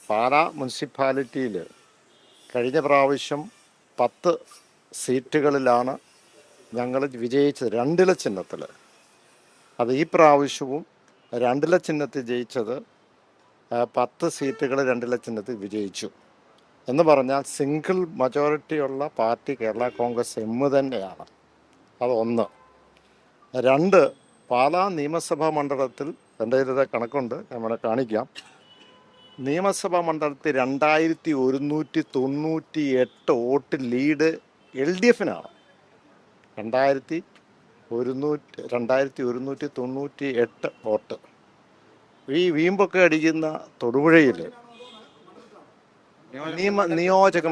പാലാ മുനിസിപ്പാലിറ്റിയിൽ കഴിഞ്ഞ പ്രാവശ്യം 10 സീറ്റുകളിലാണ് ഞങ്ങൾ വിജയിച്ചത്, രണ്ടില ചിഹ്നത്തിൽ. അത് ഈ പ്രാവശ്യവും രണ്ടില ചിഹ്നത്തിൽ ജയിച്ചത് 10 സീറ്റുകൾ രണ്ടില ചിഹ്നത്തിൽ വിജയിച്ചു എന്ന് പറഞ്ഞാൽ സിംഗിൾ മജോറിറ്റി ഉള്ള പാർട്ടി കേരള കോൺഗ്രസ് എം തന്നെയാണ്. അതൊന്ന്. രണ്ട്, പാലാ നിയമസഭാ മണ്ഡലത്തിൽ എൻ്റെ കയ്യിൽ കണക്കുണ്ട്, നമ്മളെ കാണിക്കാം. നിയമസഭാ മണ്ഡലത്തിൽ 2198 വോട്ട് ലീഡ് LDFനാണ്. 2198 വോട്ട്. ഈ വീമ്പൊക്കെ അടിക്കുന്ന തൊടുപുഴയിൽ നിയോജക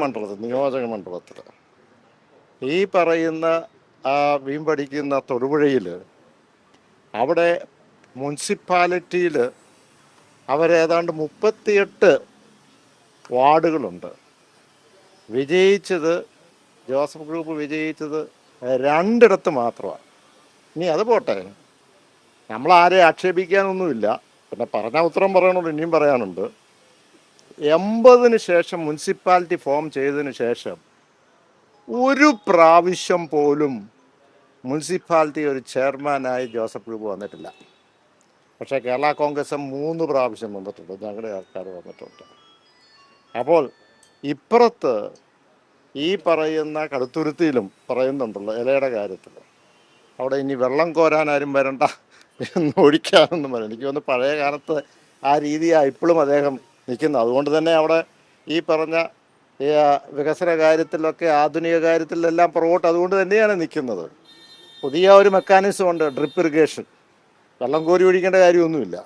മണ്ഡലത്തിൽ ഈ പറയുന്ന വീമ്പടിക്കുന്ന തൊടുപുഴയിൽ അവിടെ മുനിസിപ്പാലിറ്റിയിൽ അവരേതാണ്ട് 38 വാർഡുകളുണ്ട്. വിജയിച്ചത് ജോസഫ് ഗ്രൂപ്പ് വിജയിച്ചത് 2 മാത്രമാണ്. ഇനി അത് പോട്ടെ, നമ്മളാരെ ആക്ഷേപിക്കാനൊന്നുമില്ല. പിന്നെ പറഞ്ഞ ഉത്തരം പറയണുണ്ട്, ഇനിയും പറയാനുണ്ട്. 80-ന് ശേഷം മുനിസിപ്പാലിറ്റി ഫോം ചെയ്തതിന് ശേഷം ഒരു പ്രാവശ്യം പോലും മുനിസിപ്പാലിറ്റി ഒരു ചെയർമാനായി ജോസഫ് ഗ്രൂപ്പ് വന്നിട്ടില്ല. പക്ഷേ കേരള കോൺഗ്രസ് 3 പ്രാവശ്യം വന്നിട്ടുണ്ട്, ഞങ്ങളുടെ ആൾക്കാർ വന്നിട്ടുണ്ട്. അപ്പോൾ ഇപ്പുറത്ത് ഈ പറയുന്ന കടുത്തുരുത്തിയിലും പറയുന്നുണ്ടല്ലോ ഇലയുടെ കാര്യത്തിൽ, അവിടെ ഇനി വെള്ളം കോരാൻ ആരും വരണ്ട എന്ന് ഒഴിക്കാനൊന്നും പറയും. എനിക്ക് തോന്നുന്നു പഴയ കാലത്ത് ആ രീതിയാണ് ഇപ്പോഴും അദ്ദേഹം നിൽക്കുന്നത്. അതുകൊണ്ട് തന്നെ അവിടെ ഈ പറഞ്ഞ വികസന കാര്യത്തിലൊക്കെ ആധുനിക കാര്യത്തിലെല്ലാം പുറകോട്ട് അതുകൊണ്ട് തന്നെയാണ് നിൽക്കുന്നത്. പുതിയ ഒരു മെക്കാനിസം ഉണ്ട്, ഡ്രിപ്പ് ഇറിഗേഷൻ. വെള്ളം കോരി ഒഴിക്കേണ്ട കാര്യമൊന്നുമില്ല.